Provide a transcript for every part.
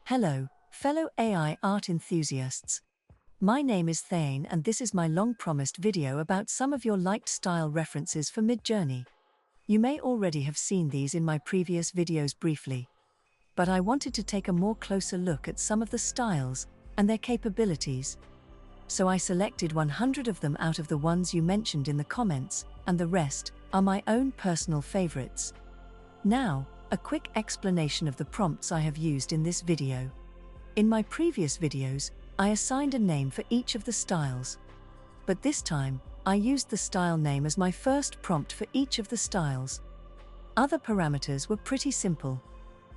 Hello, fellow AI art enthusiasts. My name is Thane and this is my long-promised video about some of your liked style references for Midjourney. You may already have seen these in my previous videos briefly, but I wanted to take a more closer look at some of the styles and their capabilities. So I selected 100 of them out of the ones you mentioned in the comments, and the rest are my own personal favorites. Now, a quick explanation of the prompts I have used in this video. In my previous videos, I assigned a name for each of the styles. But this time, I used the style name as my first prompt for each of the styles. Other parameters were pretty simple.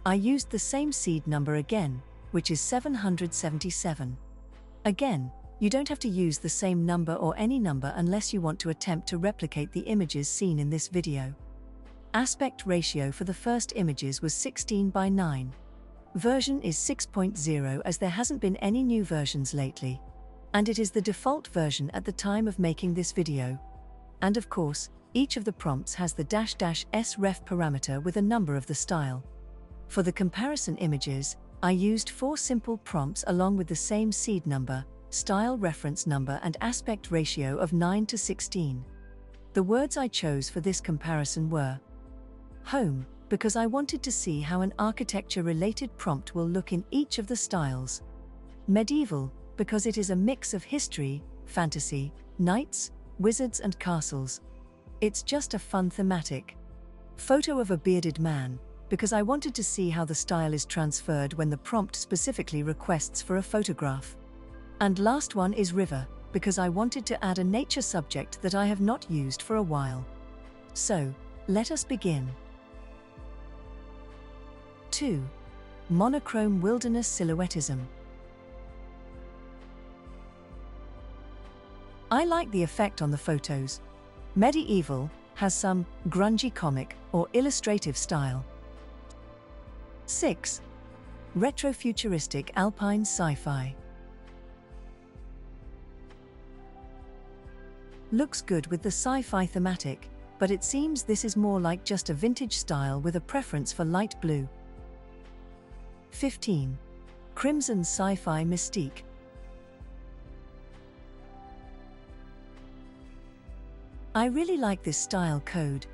I used the same seed number again, which is 777. Again, you don't have to use the same number or any number unless you want to attempt to replicate the images seen in this video. Aspect ratio for the first images was 16:9. Version is 6.0 as there hasn't been any new versions lately. And it is the default version at the time of making this video. And of course, each of the prompts has the --SREF parameter with a number of the style. For the comparison images, I used 4 simple prompts along with the same seed number, style reference number and aspect ratio of 9:16. The words I chose for this comparison were home, because I wanted to see how an architecture-related prompt will look in each of the styles. Medieval, because it is a mix of history, fantasy, knights, wizards and castles. It's just a fun thematic. Photo of a bearded man, because I wanted to see how the style is transferred when the prompt specifically requests for a photograph. And last one is river, because I wanted to add a nature subject that I have not used for a while. So, let us begin. 2. Monochrome wilderness silhouettism. I like the effect on the photos. Medieval has some grungy comic or illustrative style. 6. Retrofuturistic alpine sci-fi. Looks good with the sci-fi thematic, but it seems this is more like just a vintage style with a preference for light blue. 15. Crimson sci-fi mystique. I really like this style code.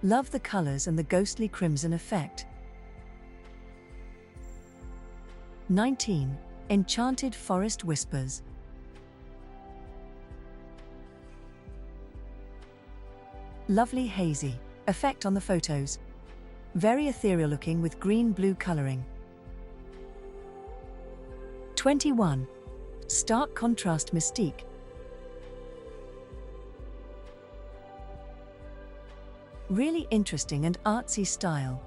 Love the colors and the ghostly crimson effect. 19. Enchanted forest whispers. Lovely hazy effect on the photos. Very ethereal looking with green-blue coloring. 21. Stark contrast mystique. Really interesting and artsy style.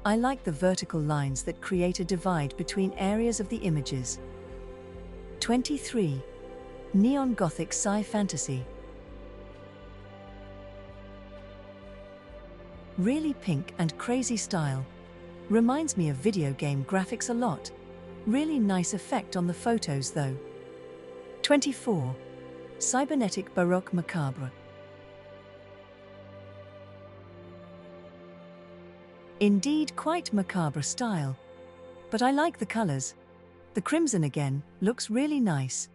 I like the vertical lines that create a divide between areas of the images. 23. Neon Gothic Sci-Fantasy. Really pink and crazy style. Reminds me of video game graphics a lot. Really nice effect on the photos though. 24. Cybernetic Baroque Macabre. Indeed quite macabre style. But I like the colors. The crimson again looks really nice.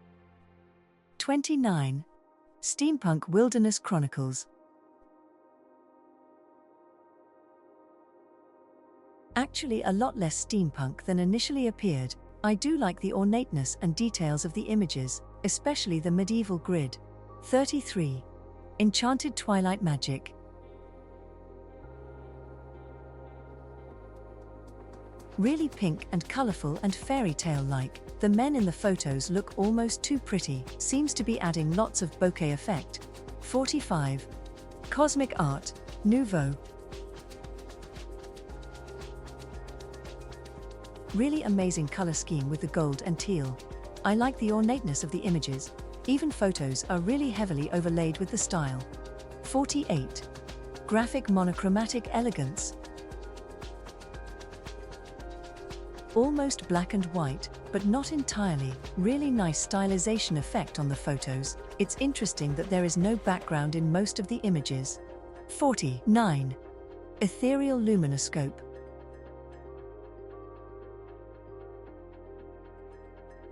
29. Steampunk Wilderness Chronicles. Actually a lot less steampunk than initially appeared. I do like the ornateness and details of the images, especially the medieval grid. 33. Enchanted Twilight Magic. Really pink and colorful and fairy tale-like. The men in the photos look almost too pretty, seems to be adding lots of bokeh effect. 45. Cosmic Art Nouveau. Really amazing color scheme with the gold and teal. I like the ornateness of the images. Even photos are really heavily overlaid with the style. 48. Graphic Monochromatic Elegance. Almost black and white, but not entirely. Really nice stylization effect on the photos. It's interesting that there is no background in most of the images. 49. Ethereal Luminoscope.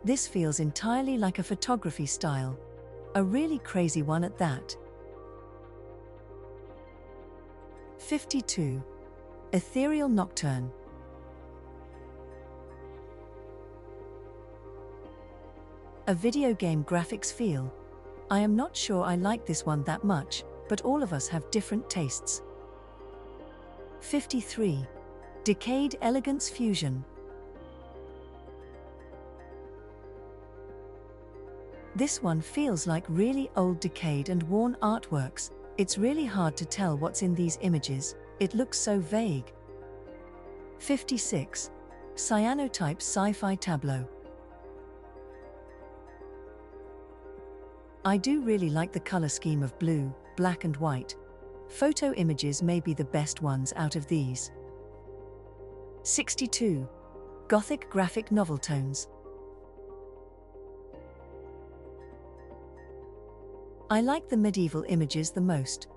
This feels entirely like a photography style. A really crazy one at that. 52. Ethereal Nocturne. A video game graphics feel. I am not sure I like this one that much, but all of us have different tastes. 53. Decayed Elegance Fusion. This one feels like really old decayed and worn artworks. It's really hard to tell what's in these images, it looks so vague. 56. Cyanotype Sci-Fi Tableau. I do really like the color scheme of blue, black and white. Photo images may be the best ones out of these. 62. Gothic Graphic Novel Tones. I like the medieval images the most.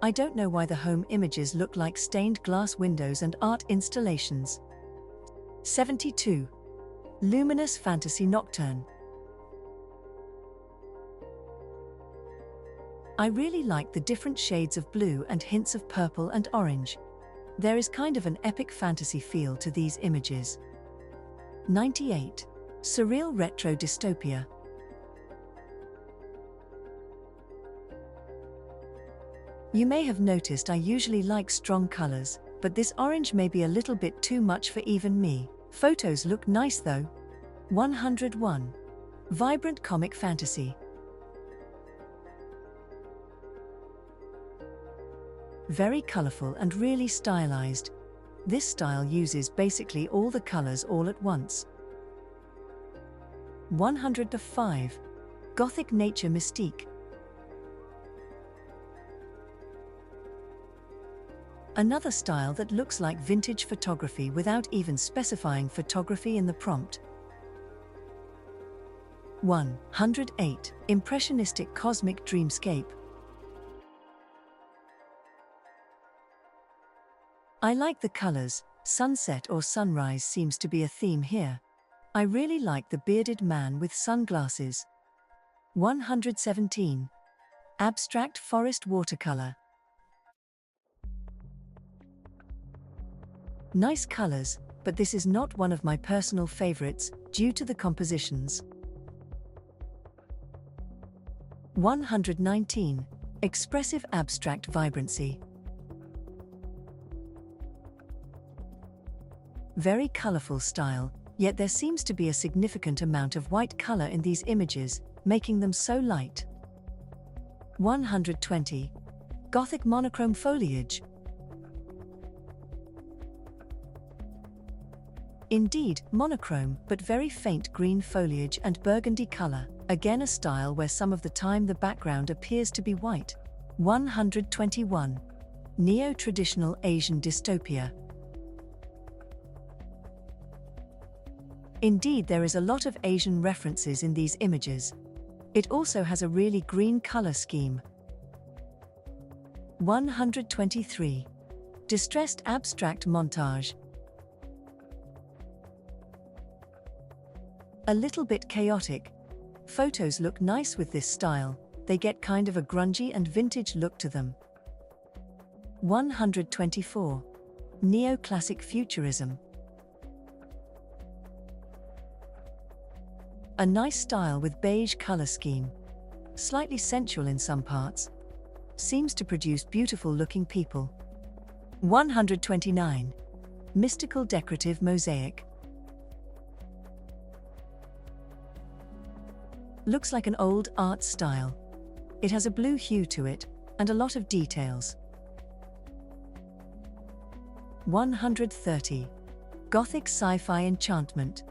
I don't know why the home images look like stained glass windows and art installations. 72. Luminous Fantasy Nocturne. I really like the different shades of blue and hints of purple and orange. There is kind of an epic fantasy feel to these images. 98. Surreal Retro Dystopia. You may have noticed I usually like strong colors, but this orange may be a little bit too much for even me. Photos look nice though. 101. Vibrant Comic Fantasy. Very colorful and really stylized. This style uses basically all the colors all at once. 105. Gothic Nature Mystique. Another style that looks like vintage photography without even specifying photography in the prompt. 108. Impressionistic Cosmic Dreamscape. I like the colors. Sunset or sunrise seems to be a theme here. I really like the bearded man with sunglasses. 117. Abstract Forest Watercolor. Nice colors, but this is not one of my personal favorites due to the compositions. 119. Expressive Abstract Vibrancy. Very colorful style, yet there seems to be a significant amount of white color in these images, making them so light. 120. Gothic Monochrome Foliage. Indeed, monochrome, but very faint green foliage and burgundy color, again a style where some of the time the background appears to be white. 121. Neo-traditional Asian dystopia. Indeed, there is a lot of Asian references in these images. It also has a really green color scheme. 123. Distressed Abstract Montage. A little bit chaotic. Photos look nice with this style, they get kind of a grungy and vintage look to them. 124. Neoclassic Futurism. A nice style with beige color scheme. Slightly sensual in some parts. Seems to produce beautiful looking people. 129. Mystical Decorative Mosaic. Looks like an old art style. It has a blue hue to it, and a lot of details. 130. Gothic Sci-Fi Enchantment.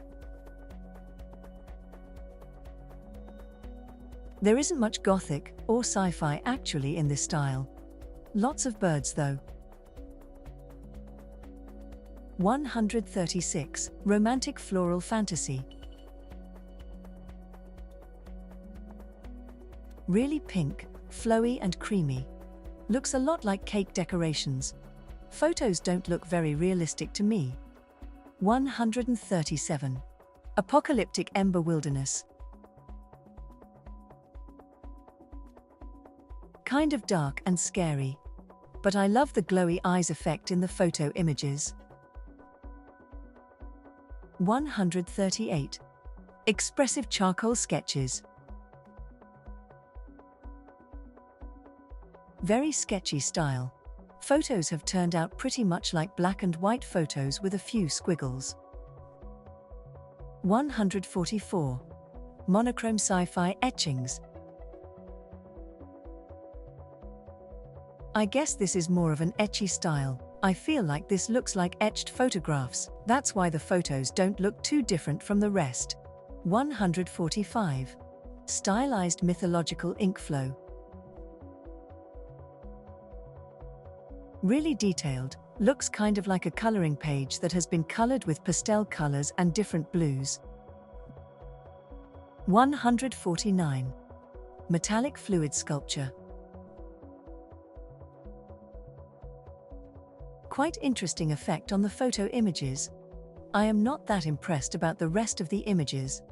There isn't much Gothic or sci-fi actually in this style. Lots of birds though. 136. Romantic Floral Fantasy. Really pink, flowy and creamy. Looks a lot like cake decorations. Photos don't look very realistic to me. 137. Apocalyptic Ember Wilderness. Kind of dark and scary, but I love the glowy eyes effect in the photo images. 138. Expressive charcoal sketches. Very sketchy style. Photos have turned out pretty much like black and white photos with a few squiggles. 144. Monochrome sci-fi etchings. I guess this is more of an etchy style. I feel like this looks like etched photographs. That's why the photos don't look too different from the rest. 145. Stylized mythological ink flow. Really detailed, looks kind of like a coloring page that has been colored with pastel colors and different blues. 149. Metallic fluid sculpture. Quite interesting effect on the photo images. I am not that impressed about the rest of the images.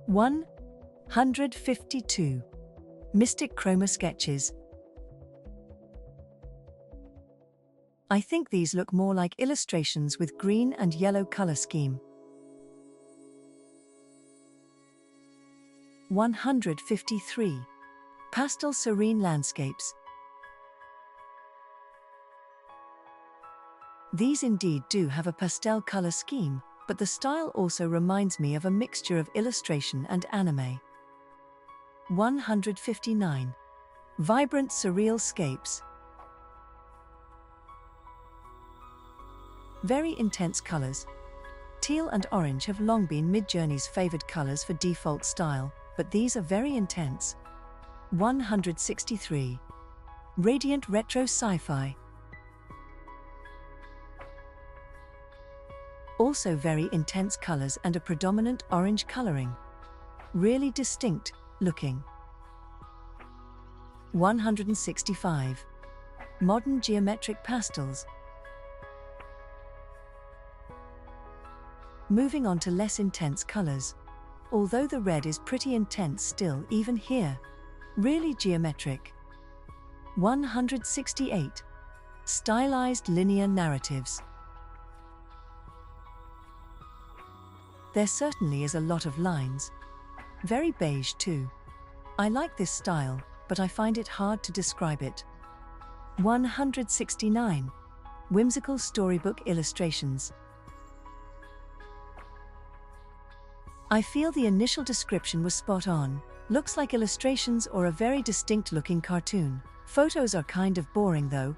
152. Mystic chroma sketches. I think these look more like illustrations with green and yellow color scheme. 153. Pastel serene landscapes. These indeed do have a pastel color scheme, but the style also reminds me of a mixture of illustration and anime. 159. Vibrant surreal scapes. Very intense colors. Teal and orange have long been Midjourney's favored colors for default style, but these are very intense. 163. Radiant retro sci-fi. Also very intense colors and a predominant orange coloring. Really distinct looking. 165. Modern geometric pastels. Moving on to less intense colors. Although the red is pretty intense still even here. Really geometric. 168. Stylized linear narratives. There certainly is a lot of lines. Very beige too. I like this style, but I find it hard to describe it. 169. Whimsical storybook illustrations. I feel the initial description was spot on. Looks like illustrations or a very distinct looking cartoon. Photos are kind of boring though.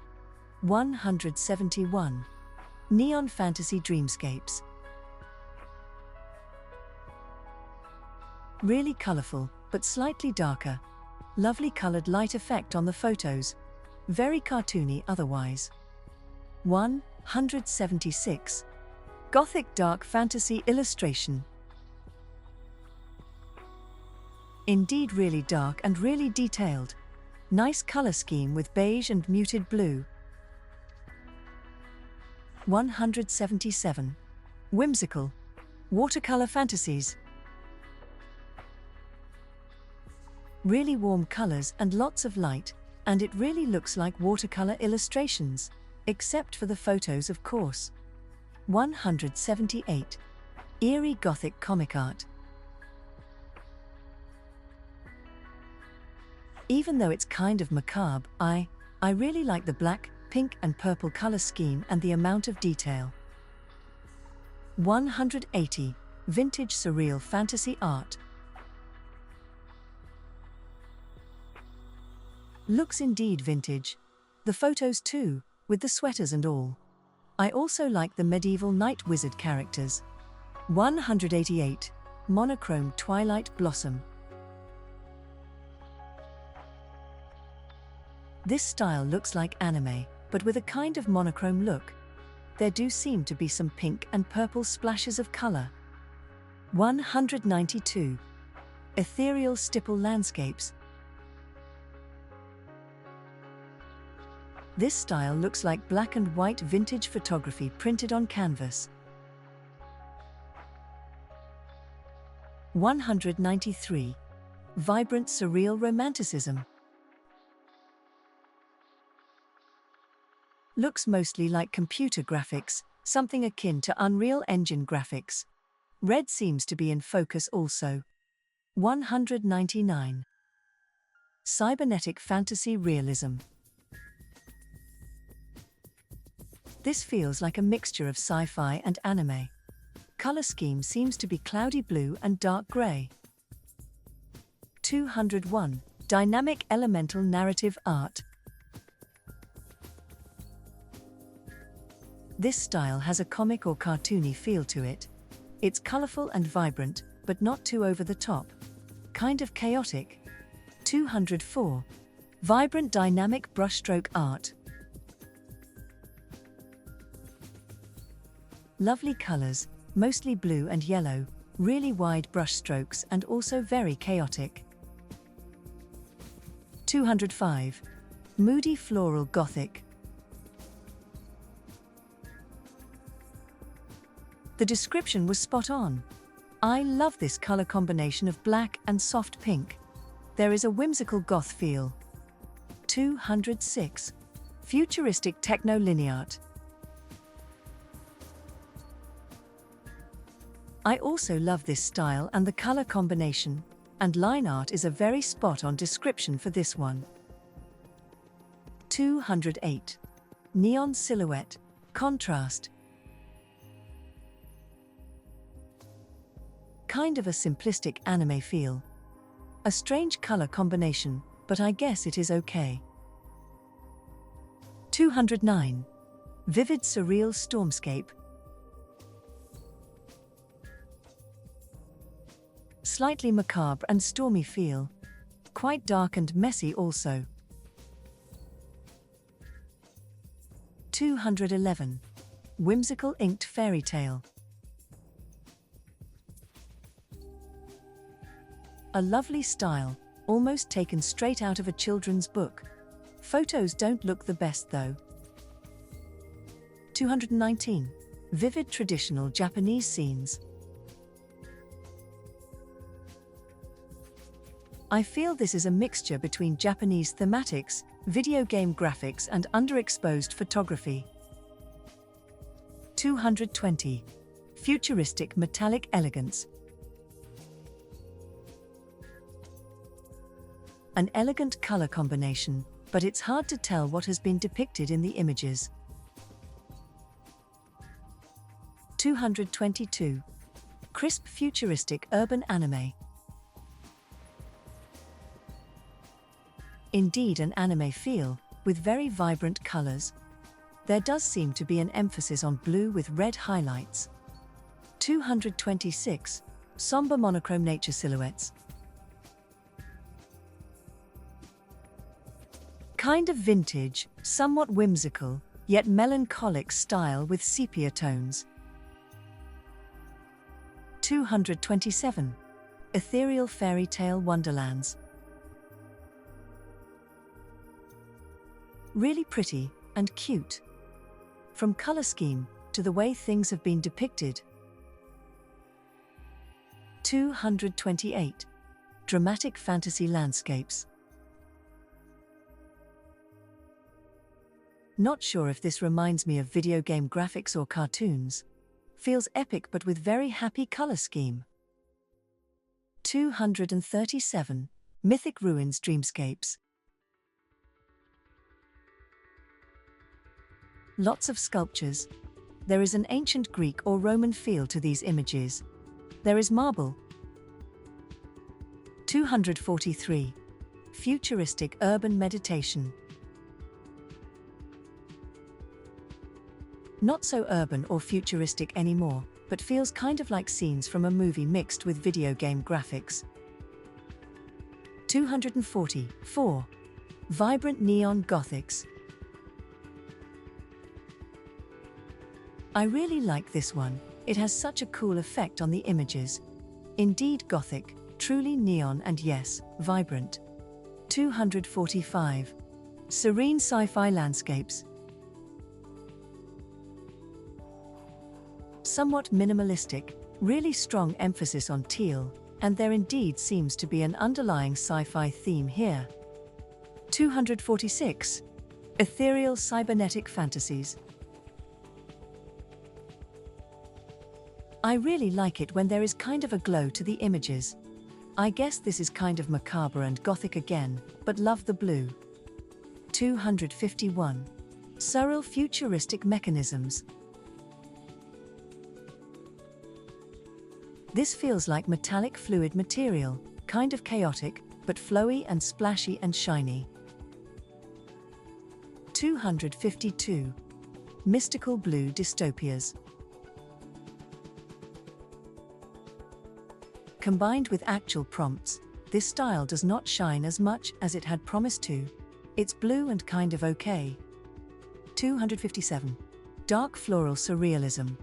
171. Neon fantasy dreamscapes. Really colorful, but slightly darker. Lovely colored light effect on the photos. Very cartoony otherwise. 176. Gothic dark fantasy illustration. Indeed really dark and really detailed. Nice color scheme with beige and muted blue. 177. Whimsical. Watercolor fantasies. Really warm colors and lots of light, and it really looks like watercolor illustrations, except for the photos of course. 178. Eerie Gothic comic art. Even though it's kind of macabre, I really like the black, pink and purple color scheme and the amount of detail. 180. Vintage surreal fantasy art. Looks indeed vintage. The photos too, with the sweaters and all. I also like the medieval night wizard characters. 188. Monochrome twilight blossom. This style looks like anime, but with a kind of monochrome look. There do seem to be some pink and purple splashes of color. 192. Ethereal stipple landscapes. This style looks like black and white vintage photography printed on canvas. 193. Vibrant surreal romanticism. Looks mostly like computer graphics, something akin to Unreal Engine graphics. Red seems to be in focus also. 199. Cybernetic fantasy realism. This feels like a mixture of sci-fi and anime. Color scheme seems to be cloudy blue and dark gray. 201. Dynamic elemental narrative art. This style has a comic or cartoony feel to it. It's colorful and vibrant, but not too over the top. Kind of chaotic. 204. Vibrant dynamic brushstroke art. Lovely colors, mostly blue and yellow, really wide brushstrokes and also very chaotic. 205. Moody floral gothic. The description was spot on. I love this color combination of black and soft pink. There is a whimsical goth feel. 206. Futuristic techno-lineart. I also love this style and the color combination, and line art is a very spot-on description for this one. 208. Neon silhouette, contrast. Kind of a simplistic anime feel. A strange color combination, but I guess it is okay. 209. Vivid surreal stormscape. Slightly macabre and stormy feel. Quite dark and messy also. 211. Whimsical inked fairy tale. A lovely style, almost taken straight out of a children's book. Photos don't look the best though. 219. Vivid traditional Japanese scenes. I feel this is a mixture between Japanese thematics, video game graphics and underexposed photography. 220. Futuristic metallic elegance. An elegant color combination, but it's hard to tell what has been depicted in the images. 222. Crisp futuristic urban anime. Indeed an anime feel, with very vibrant colors. There does seem to be an emphasis on blue with red highlights. 226. Somber monochrome nature silhouettes. Kind of vintage, somewhat whimsical, yet melancholic style with sepia tones. 227. Ethereal fairy tale wonderlands. Really pretty and cute. From color scheme to the way things have been depicted. 228. Dramatic fantasy landscapes. Not sure if this reminds me of video game graphics or cartoons. Feels epic but with very happy color scheme. 237. Mythic ruins dreamscapes. Lots of sculptures. There is an ancient Greek or Roman feel to these images. There is marble. 243. Futuristic urban meditation. Not so urban or futuristic anymore, but feels kind of like scenes from a movie mixed with video game graphics. 244. Vibrant neon gothics. I really like this one, it has such a cool effect on the images. Indeed gothic, truly neon and yes, vibrant. 245. Serene sci-fi landscapes. Somewhat minimalistic, really strong emphasis on teal, and there indeed seems to be an underlying sci-fi theme here. 246. Ethereal cybernetic fantasies. I really like it when there is kind of a glow to the images. I guess this is kind of macabre and gothic again, but love the blue. 251. Surreal futuristic mechanisms. This feels like metallic fluid material, kind of chaotic, but flowy and splashy and shiny. 252. Mystical blue dystopias. Combined with actual prompts, this style does not shine as much as it had promised to. It's blue and kind of okay. 257. Dark floral surrealism.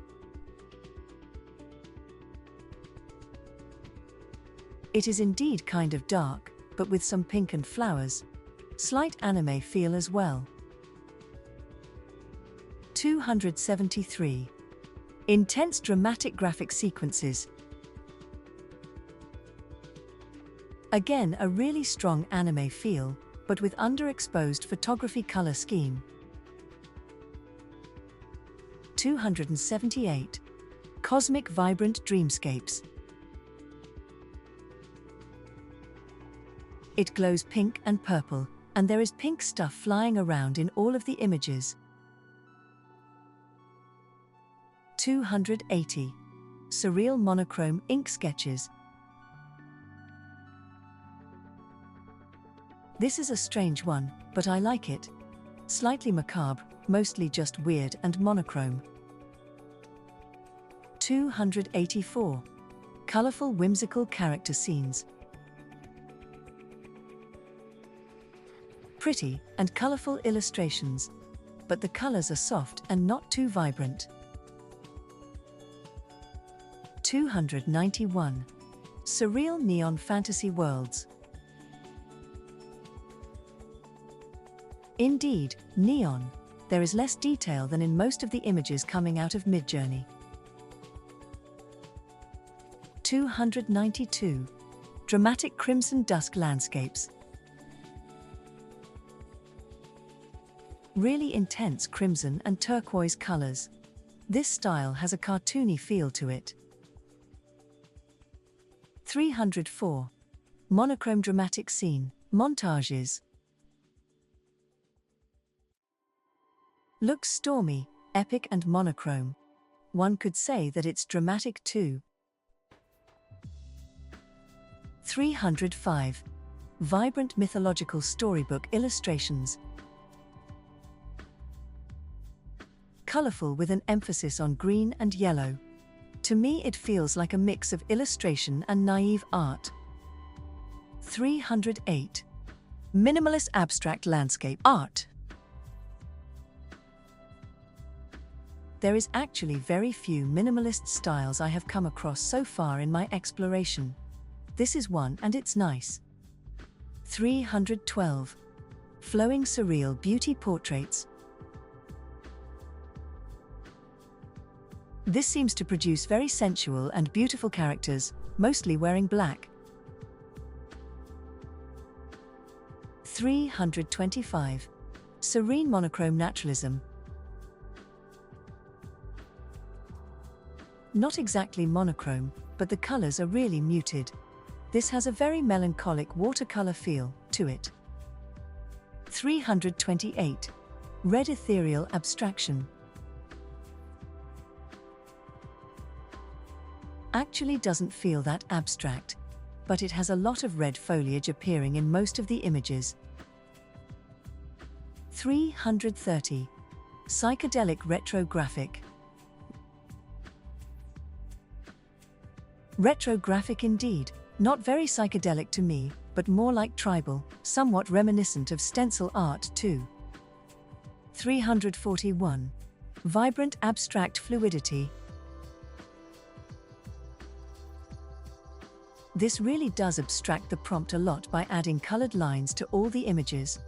It is indeed kind of dark, but with some pink and flowers. Slight anime feel as well. 273. Intense dramatic graphic sequences. Again, a really strong anime feel, but with underexposed photography color scheme. 278. Cosmic vibrant dreamscapes. It glows pink and purple, and there is pink stuff flying around in all of the images. 280. Surreal monochrome ink sketches. This is a strange one, but I like it. Slightly macabre, mostly just weird and monochrome. 284. Colorful whimsical character scenes. Pretty and colorful illustrations, but the colors are soft and not too vibrant. 291. Surreal neon fantasy worlds. Indeed, neon. There is less detail than in most of the images coming out of Midjourney. 292. Dramatic crimson dusk landscapes. Really intense crimson and turquoise colors. This style has a cartoony feel to it. 304. Monochrome dramatic scene, montages. Looks stormy, epic and monochrome. One could say that it's dramatic too. 305. Vibrant mythological storybook illustrations. Colorful with an emphasis on green and yellow. To me it feels like a mix of illustration and naive art. 308. Minimalist abstract landscape art. There is actually very few minimalist styles I have come across so far in my exploration. This is one and it's nice. 312. Flowing surreal beauty portraits. This seems to produce very sensual and beautiful characters, mostly wearing black. 325. Serene monochrome naturalism. Not exactly monochrome, but the colors are really muted. This has a very melancholic watercolor feel to it. 328. Red ethereal abstraction. Actually doesn't feel that abstract, but it has a lot of red foliage appearing in most of the images. 330. Psychedelic retrographic. Retrographic indeed, not very psychedelic to me, but more like tribal, somewhat reminiscent of stencil art too. 341. Vibrant abstract fluidity. This really does abstract the prompt a lot by adding colored lines to all the images.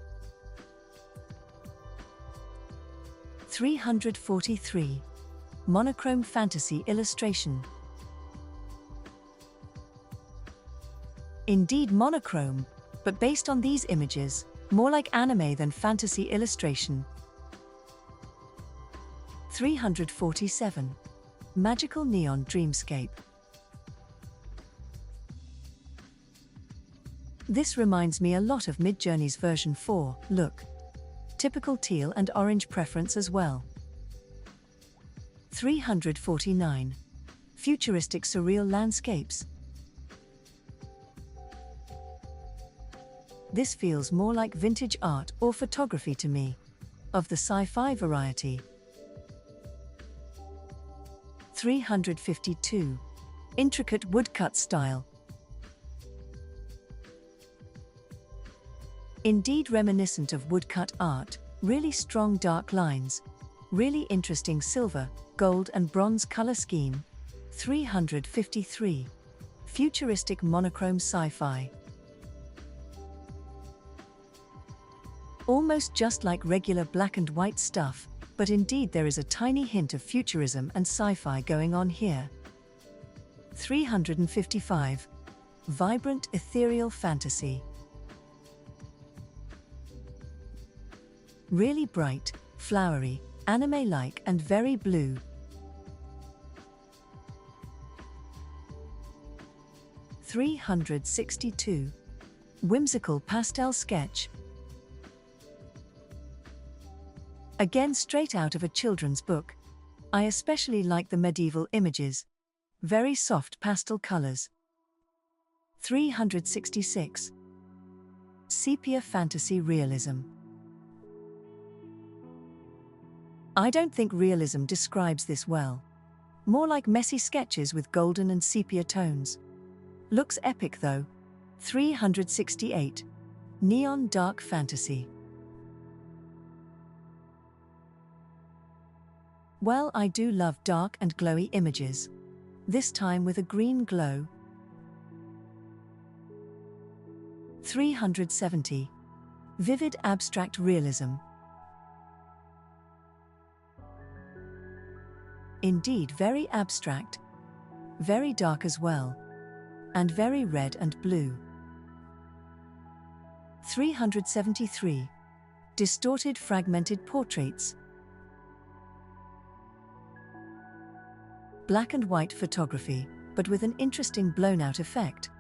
343. Monochrome fantasy illustration. Indeed monochrome, but based on these images, more like anime than fantasy illustration. 347. Magical Neon Dreamscape. This reminds me a lot of Midjourney's version 4, look. Typical teal and orange preference as well. 349. Futuristic surreal landscapes. This feels more like vintage art or photography to me, of the sci-fi variety. 352. Intricate woodcut style. Indeed reminiscent of woodcut art, really strong dark lines, really interesting silver, gold and bronze color scheme. 353. Futuristic monochrome sci-fi. Almost just like regular black and white stuff, but indeed there is a tiny hint of futurism and sci-fi going on here. 355. Vibrant ethereal fantasy. Really bright, flowery, anime-like and very blue. 362. Whimsical pastel sketch. Again straight out of a children's book. I especially like the medieval images. Very soft pastel colors. 366. Sepia fantasy realism. I don't think realism describes this well. More like messy sketches with golden and sepia tones. Looks epic though. 368. Neon dark fantasy. Well, I do love dark and glowy images. This time with a green glow. 370. Vivid abstract realism. Indeed very abstract. Very dark as well. And very red and blue. 373. Distorted fragmented portraits. Black and white photography, but with an interesting blown-out effect.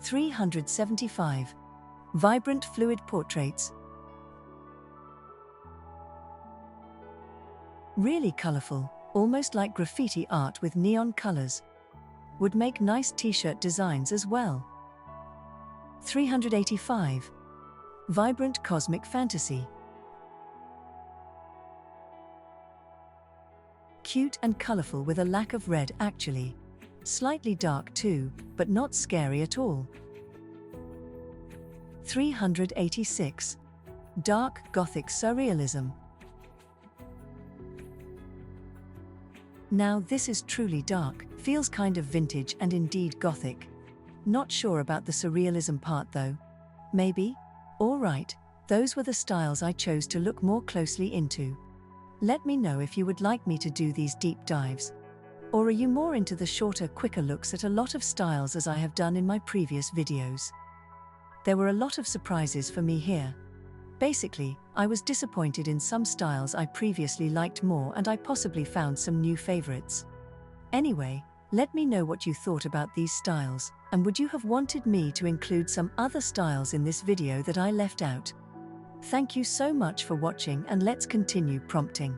375. Vibrant fluid portraits. Really colorful, almost like graffiti art with neon colors. Would make nice t-shirt designs as well. 385. Vibrant cosmic fantasy. Cute and colorful with a lack of red actually. Slightly dark too, but not scary at all. 386. Dark Gothic surrealism. Now this is truly dark, feels kind of vintage and indeed Gothic. Not sure about the surrealism part though. Maybe? Alright, those were the styles I chose to look more closely into. Let me know if you would like me to do these deep dives. Or are you more into the shorter, quicker looks at a lot of styles as I have done in my previous videos? There were a lot of surprises for me here. Basically, I was disappointed in some styles I previously liked more and I possibly found some new favorites. Anyway, let me know what you thought about these styles, and would you have wanted me to include some other styles in this video that I left out? Thank you so much for watching and let's continue prompting.